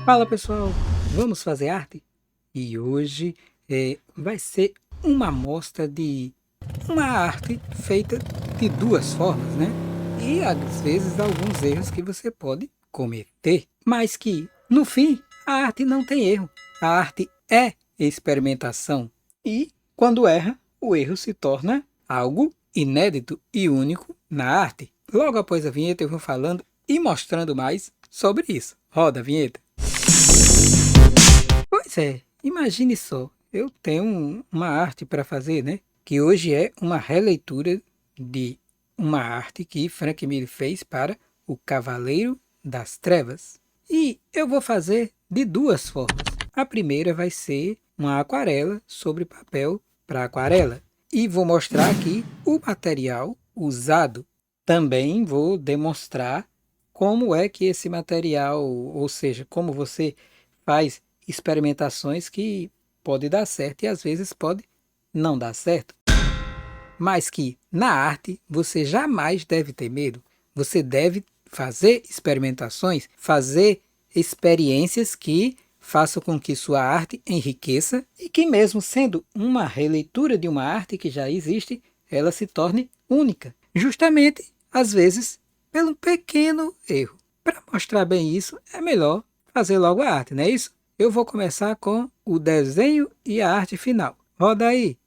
Fala pessoal, vamos fazer arte? E hoje vai ser uma amostra de uma arte feita de duas formas, né? E às vezes alguns erros que você pode cometer, mas que no fim a arte não tem erro. A arte é experimentação e quando erra, o erro se torna algo inédito e único na arte. Logo após a vinheta eu vou falando e mostrando mais sobre isso. Roda a vinheta. Pois é, imagine só, eu tenho uma arte para fazer, né? Que hoje é uma releitura de uma arte que Frank Miller fez para o Cavaleiro das Trevas. E eu vou fazer de duas formas. A primeira vai ser uma aquarela sobre papel para aquarela. E vou mostrar aqui o material usado. Também vou demonstrar como é que esse material, ou seja, como você faz experimentações que pode dar certo e às vezes pode não dar certo. Mas que na arte você jamais deve ter medo. Você deve fazer experimentações, fazer experiências que façam com que sua arte enriqueça e que mesmo sendo uma releitura de uma arte que já existe, ela se torne única. Justamente, às vezes, pelo um pequeno erro. Para mostrar bem isso, é melhor fazer logo a arte, não é isso? Eu vou começar com o desenho e a arte final. Roda aí!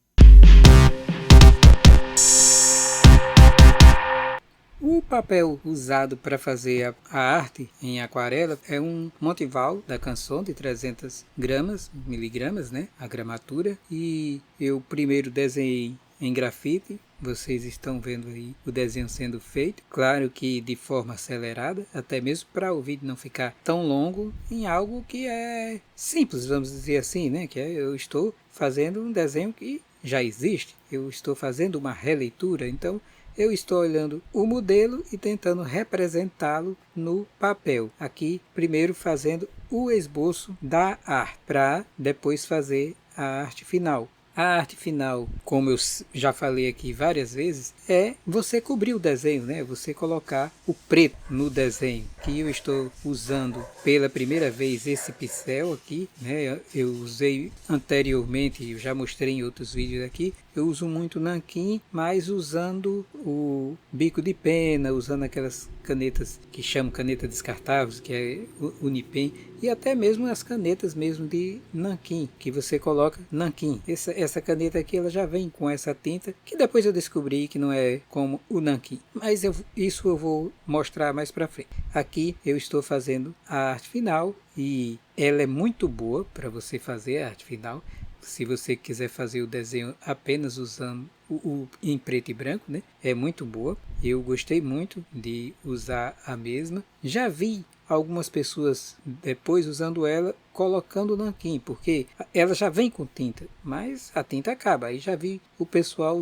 O papel usado para fazer a arte em aquarela é um Monteval da Canson de 300 miligramas, né? A gramatura. E eu primeiro desenhei em grafite. Vocês estão vendo aí o desenho sendo feito, claro que de forma acelerada, até mesmo para o vídeo não ficar tão longo em algo que é simples, vamos dizer assim, né? Que eu estou fazendo um desenho que já existe, eu estou fazendo uma releitura, então eu estou olhando o modelo e tentando representá-lo no papel. Aqui, primeiro fazendo o esboço da arte, para depois fazer a arte final. A arte final, como eu já falei aqui várias vezes, é você cobrir o desenho, né? Você colocar o preto no desenho. Que eu estou usando pela primeira vez esse pincel aqui, né? Eu usei anteriormente, eu já mostrei em outros vídeos aqui. Eu uso muito nanquim, mas usando o bico de pena, usando aquelas canetas que chamam caneta descartáveis, que é Unipen, e até mesmo as canetas mesmo de nanquim, que você coloca nanquim. Essa caneta aqui ela já vem com essa tinta, que depois eu descobri que não é como o nanquim, mas isso eu vou mostrar mais para frente. Aqui eu estou fazendo a arte final e ela é muito boa para você fazer a arte final. Se você quiser fazer o desenho apenas usando em preto e branco, né? É muito boa. Eu gostei muito de usar a mesma. Já vi algumas pessoas depois usando ela colocando nanquim, porque ela já vem com tinta, mas a tinta acaba. Aí já vi o pessoal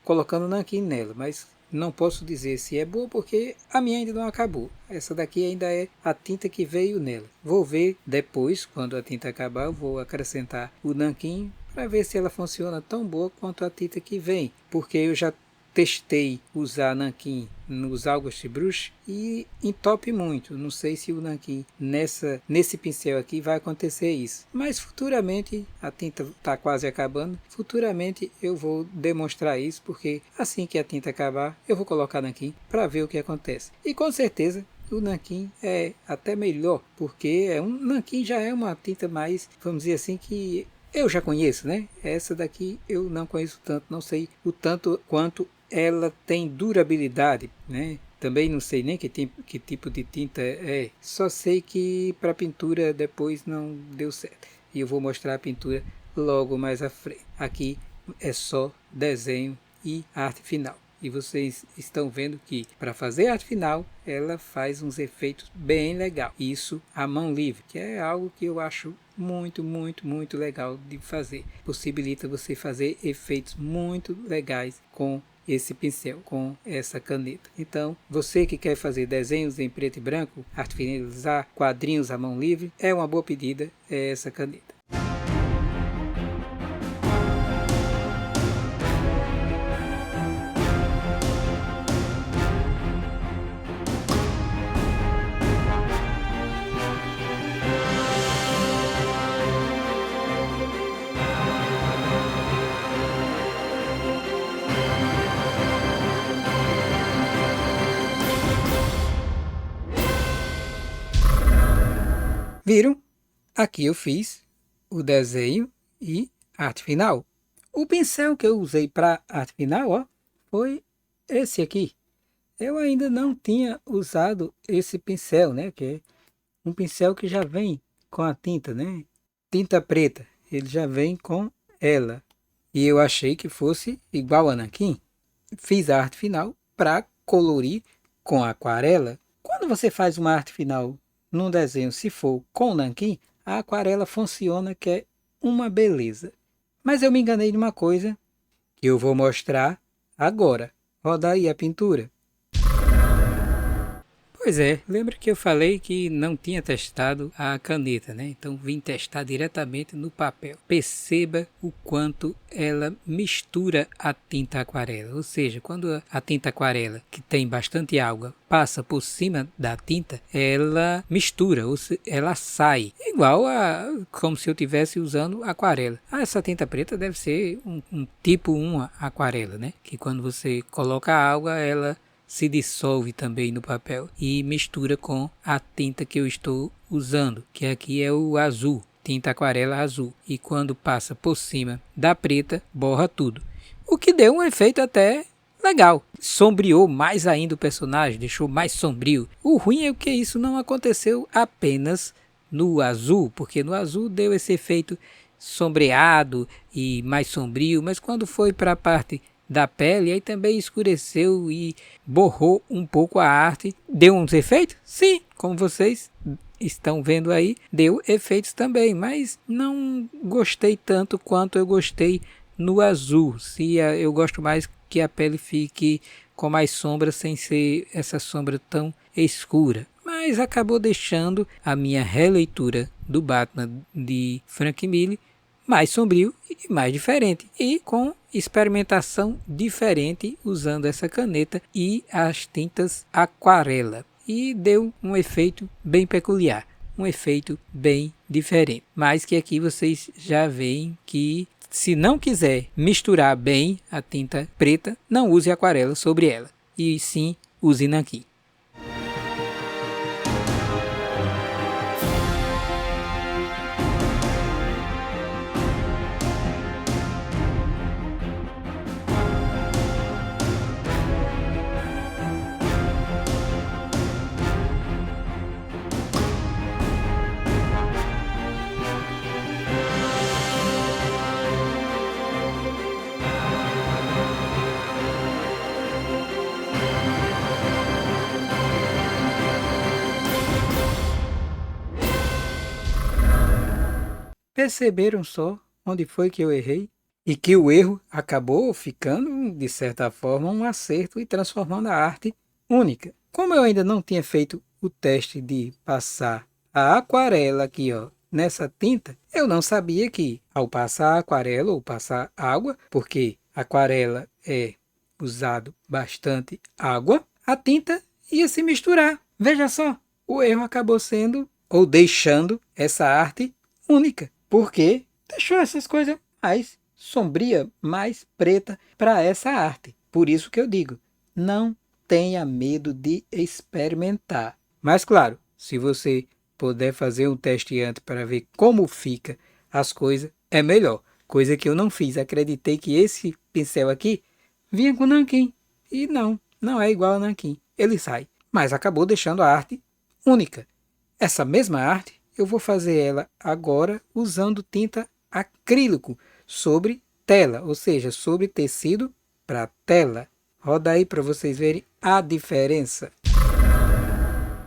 colocando nanquim nela, mas não posso dizer se é boa porque a minha ainda não acabou. Essa daqui ainda é a tinta que veio nela. Vou ver depois, quando a tinta acabar, eu vou acrescentar o nanquim para ver se ela funciona tão boa quanto a tinta que vem. Porque eu já testei usar nanquim nos August Brush e entope muito. Não sei se o nanquim nesse pincel aqui vai acontecer isso. Mas futuramente, a tinta está quase acabando, futuramente eu vou demonstrar isso, porque assim que a tinta acabar, eu vou colocar nanquim para ver o que acontece. E com certeza o nanquim é até melhor, porque nanquim já é uma tinta mais, vamos dizer assim, que eu já conheço, né? Essa daqui eu não conheço tanto, não sei o tanto quanto ela tem durabilidade, né? Também não sei nem que tipo de tinta é. Só sei que para pintura depois não deu certo. E eu vou mostrar a pintura logo mais à frente. Aqui é só desenho e arte final. E vocês estão vendo que para fazer a arte final, ela faz uns efeitos bem legal. Isso à mão livre, que é algo que eu acho muito, muito, muito legal de fazer. Possibilita você fazer efeitos muito legais com esse pincel, com essa caneta. Então, você que quer fazer desenhos em preto e branco, arte finalizar, quadrinhos à mão livre, é uma boa pedida, é essa caneta. Viram? Aqui eu fiz o desenho e arte final. O pincel que eu usei para arte final, ó, foi esse aqui. Eu ainda não tinha usado esse pincel, né? Que é um pincel que já vem com a tinta, né? Tinta preta. Ele já vem com ela. E eu achei que fosse igual a nanquim. Fiz a arte final para colorir com aquarela. Quando você faz uma arte final num desenho, se for com nanquim, a aquarela funciona que é uma beleza. Mas eu me enganei de uma coisa que eu vou mostrar agora. Roda aí a pintura. Pois é, lembra que eu falei que não tinha testado a caneta, né? Então vim testar diretamente no papel. Perceba o quanto ela mistura a tinta aquarela. Ou seja, quando a tinta aquarela, que tem bastante água, passa por cima da tinta, ela mistura, ou seja, ela sai. Igual a como se eu estivesse usando aquarela. Essa tinta preta deve ser um tipo 1 aquarela, né? Que quando você coloca a água, ela se dissolve também no papel e mistura com a tinta que eu estou usando, que aqui é o azul, tinta aquarela azul, e quando passa por cima da preta, borra tudo, o que deu um efeito até legal, sombreou mais ainda o personagem, deixou mais sombrio. O ruim é que isso não aconteceu apenas no azul, porque no azul deu esse efeito sombreado e mais sombrio, mas quando foi para a parte da pele, aí também escureceu e borrou um pouco a arte. Deu uns efeitos? Sim, como vocês estão vendo aí, deu efeitos também, mas não gostei tanto quanto eu gostei no azul. Eu gosto mais que a pele fique com mais sombra, sem ser essa sombra tão escura. Mas acabou deixando a minha releitura do Batman de Frank Miller mais sombrio e mais diferente, e com experimentação diferente usando essa caneta e as tintas aquarela, e deu um efeito bem peculiar, um efeito bem diferente, mas que aqui vocês já veem que se não quiser misturar bem a tinta preta, não use aquarela sobre ela, e sim use nanquim. Perceberam só onde foi que eu errei? E que o erro acabou ficando, de certa forma, um acerto e transformando a arte única. Como eu ainda não tinha feito o teste de passar a aquarela aqui, ó, nessa tinta, eu não sabia que ao passar a aquarela ou passar água, porque aquarela é usado bastante água, a tinta ia se misturar. Veja só, o erro acabou sendo ou deixando essa arte única, porque deixou essas coisas mais sombria, mais preta para essa arte. Por isso que eu digo, não tenha medo de experimentar. Mas claro, se você puder fazer um teste antes para ver como fica as coisas, é melhor. Coisa que eu não fiz. Acreditei que esse pincel aqui vinha com nanquim. E não é igual ao nanquim. Ele sai. Mas acabou deixando a arte única. Essa mesma arte, eu vou fazer ela agora usando tinta acrílico sobre tela, ou seja, sobre tecido para tela. Roda aí para vocês verem a diferença.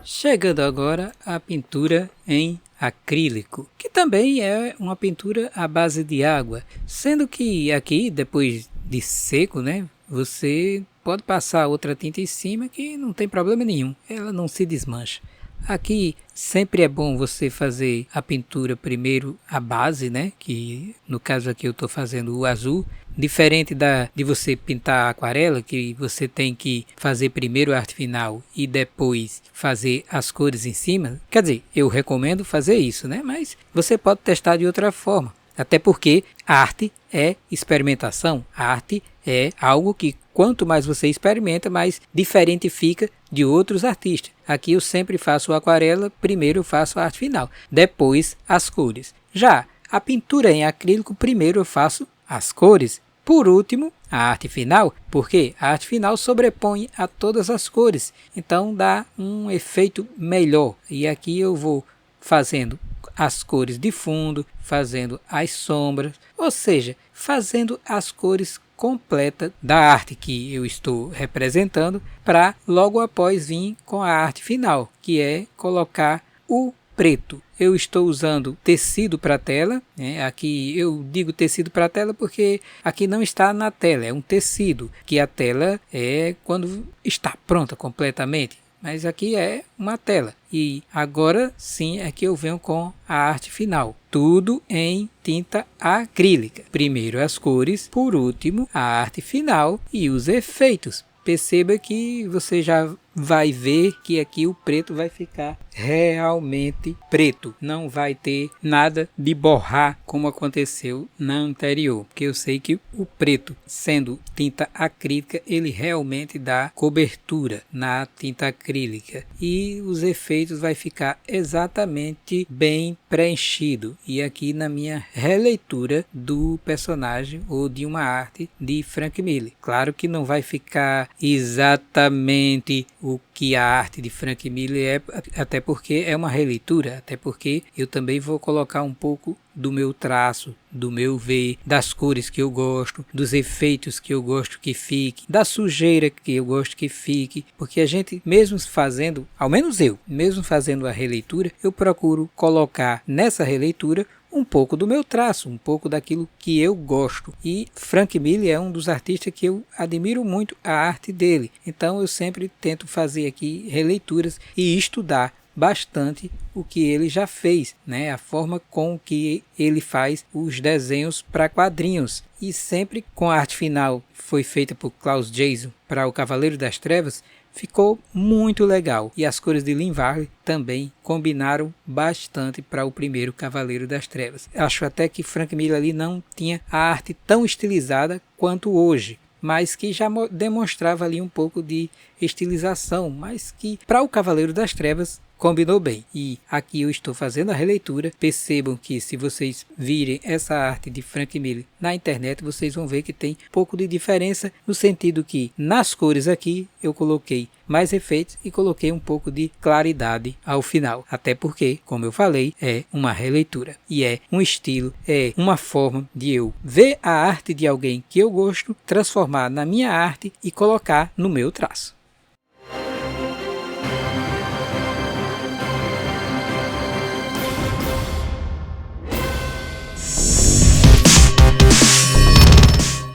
Chegando agora à pintura em acrílico, que também é uma pintura à base de água, sendo que aqui, depois de seco, né, você pode passar outra tinta em cima que não tem problema nenhum, ela não se desmancha. Aqui sempre é bom você fazer a pintura primeiro a base, né? Que no caso aqui eu estou fazendo o azul. Diferente de você pintar a aquarela, que você tem que fazer primeiro a arte final e depois fazer as cores em cima. Quer dizer, eu recomendo fazer isso, né? Mas você pode testar de outra forma. Até porque a arte é experimentação, a arte é algo que quanto mais você experimenta, mais diferente fica de outros artistas. Aqui eu sempre faço aquarela, primeiro eu faço a arte final, depois as cores. Já a pintura em acrílico, primeiro eu faço as cores, por último a arte final, porque a arte final sobrepõe a todas as cores, então dá um efeito melhor. E aqui eu vou fazendo as cores de fundo, fazendo as sombras, ou seja, fazendo as cores completa da arte que eu estou representando, para logo após vir com a arte final, que é colocar o preto. Eu estou usando tecido para tela, né? Aqui eu digo tecido para tela porque aqui não está na tela, é um tecido, que a tela é quando está pronta completamente. Mas aqui é uma tela. E agora sim é que eu venho com a arte final. Tudo em tinta acrílica. Primeiro as cores, por último a arte final e os efeitos. Perceba que você já vai ver que aqui o preto vai ficar realmente preto. Não vai ter nada de borrar como aconteceu na anterior. Porque eu sei que o preto, sendo tinta acrílica, ele realmente dá cobertura na tinta acrílica. E os efeitos vai ficar exatamente bem preenchido. E aqui na minha releitura do personagem ou de uma arte de Frank Miller. Claro que não vai ficar exatamente o que a arte de Frank Miller é, até porque é uma releitura, até porque eu também vou colocar um pouco do meu traço, do meu ver, das cores que eu gosto, dos efeitos que eu gosto que fique, da sujeira que eu gosto que fique, porque a gente mesmo fazendo, ao menos eu, mesmo fazendo a releitura, eu procuro colocar nessa releitura um pouco do meu traço, um pouco daquilo que eu gosto. E Frank Miller é um dos artistas que eu admiro muito a arte dele. Então eu sempre tento fazer aqui releituras e estudar bastante o que ele já fez, né? A forma com que ele faz os desenhos para quadrinhos. E sempre com a arte final foi feita por Klaus Jason para o Cavaleiro das Trevas, ficou muito legal. E as cores de Lin Varley também combinaram bastante para o primeiro Cavaleiro das Trevas. Acho até que Frank Miller ali não tinha a arte tão estilizada quanto hoje, mas que já demonstrava ali um pouco de estilização, mas que para o Cavaleiro das Trevas combinou bem. E aqui eu estou fazendo a releitura. Percebam que se vocês virem essa arte de Frank Miller na internet, vocês vão ver que tem um pouco de diferença, no sentido que nas cores aqui eu coloquei mais efeitos e coloquei um pouco de claridade ao final. Até porque, como eu falei, é uma releitura. E é um estilo, é uma forma de eu ver a arte de alguém que eu gosto, transformar na minha arte e colocar no meu traço.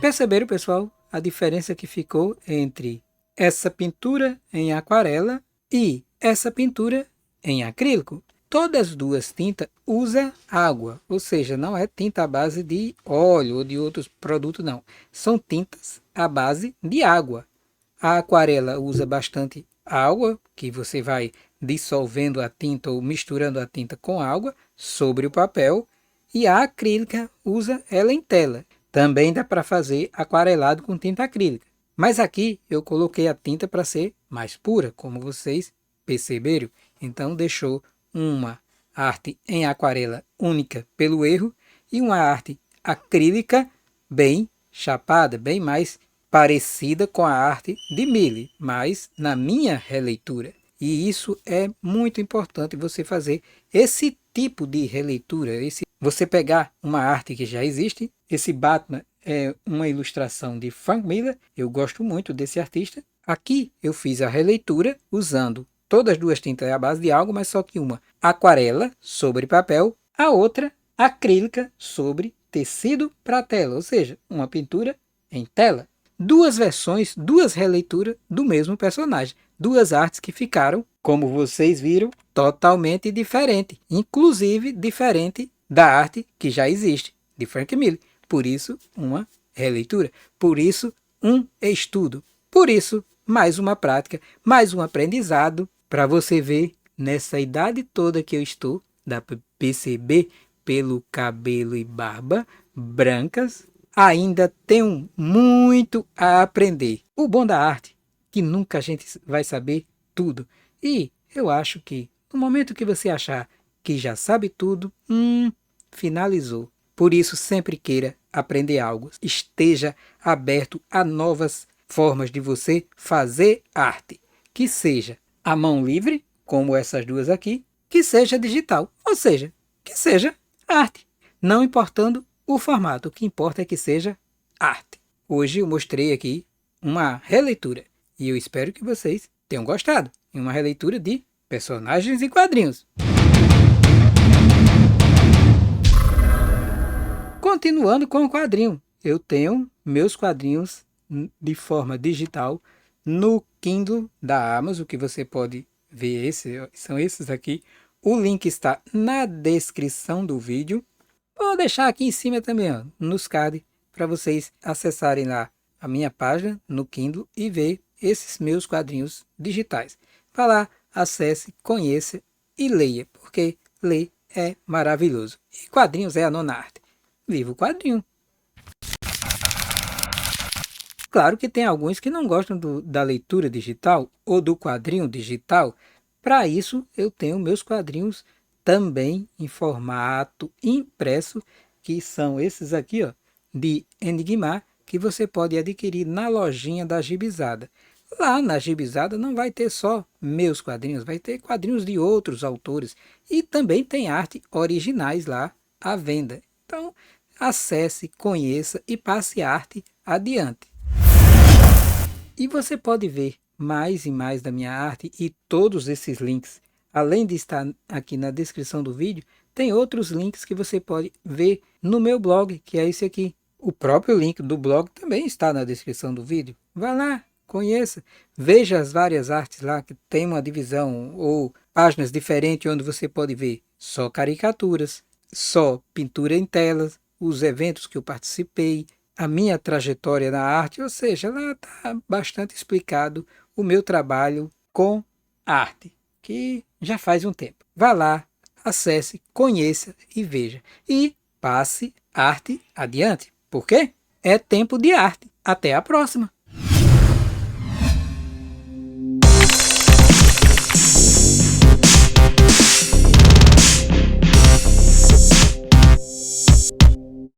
Perceberam, pessoal, a diferença que ficou entre essa pintura em aquarela e essa pintura em acrílico? Todas as duas tintas usam água, ou seja, não é tinta à base de óleo ou de outros produtos, não. São tintas à base de água. A aquarela usa bastante água, que você vai dissolvendo a tinta ou misturando a tinta com água sobre o papel, e a acrílica usa ela em tela. Também dá para fazer aquarelado com tinta acrílica. Mas aqui eu coloquei a tinta para ser mais pura, como vocês perceberam. Então deixou uma arte em aquarela única pelo erro e uma arte acrílica bem chapada, bem mais parecida com a arte de Miller, mas na minha releitura. E isso é muito importante, você fazer esse tipo de releitura, você pegar uma arte que já existe. Esse Batman é uma ilustração de Frank Miller, eu gosto muito desse artista. Aqui eu fiz a releitura usando todas as duas tintas à base de algo, mas só que uma aquarela sobre papel, a outra acrílica sobre tecido para tela, ou seja, uma pintura em tela. Duas versões, duas releituras do mesmo personagem. Duas artes que ficaram, como vocês viram, totalmente diferentes. Inclusive diferente da arte que já existe, de Frank Miller. Por isso, uma releitura. Por isso, um estudo. Por isso, mais uma prática, mais um aprendizado para você ver nessa idade toda que eu estou, dá para perceber pelo cabelo e barba brancas, ainda tenho muito a aprender. O bom da arte, que nunca a gente vai saber tudo. E eu acho que no momento que você achar que já sabe tudo, finalizou. Por isso, sempre queira aprender algo. Esteja aberto a novas formas de você fazer arte. Que seja a mão livre, como essas duas aqui, que seja digital, ou seja, que seja arte. Não importando o formato, o que importa é que seja arte. Hoje eu mostrei aqui uma releitura e eu espero que vocês tenham gostado. Uma releitura de personagens e quadrinhos. Continuando com o quadrinho, eu tenho meus quadrinhos de forma digital no Kindle da Amazon, que você pode ver, são esses aqui. O link está na descrição do vídeo. Vou deixar aqui em cima também, ó, nos cards, para vocês acessarem lá a minha página no Kindle e ver esses meus quadrinhos digitais. Vá lá, acesse, conheça e leia, porque ler é maravilhoso. E quadrinhos é a nona arte. Viva o quadrinho! Claro que tem alguns que não gostam da leitura digital ou do quadrinho digital. Para isso, eu tenho meus quadrinhos também em formato impresso, que são esses aqui, ó, de Enigmar, que você pode adquirir na lojinha da Gibizada. Lá na Gibizada não vai ter só meus quadrinhos, vai ter quadrinhos de outros autores e também tem arte originais lá à venda. Então, acesse, conheça e passe a arte adiante. E você pode ver mais e mais da minha arte e todos esses links. Além de estar aqui na descrição do vídeo, tem outros links que você pode ver no meu blog, que é esse aqui. O próprio link do blog também está na descrição do vídeo. Vá lá, conheça, veja as várias artes lá, que tem uma divisão ou páginas diferentes onde você pode ver só caricaturas, só pintura em telas, os eventos que eu participei, a minha trajetória na arte, ou seja, lá está bastante explicado o meu trabalho com arte, que já faz um tempo. Vá lá, acesse, conheça e veja. E passe arte adiante. Por quê? É tempo de arte. Até a próxima!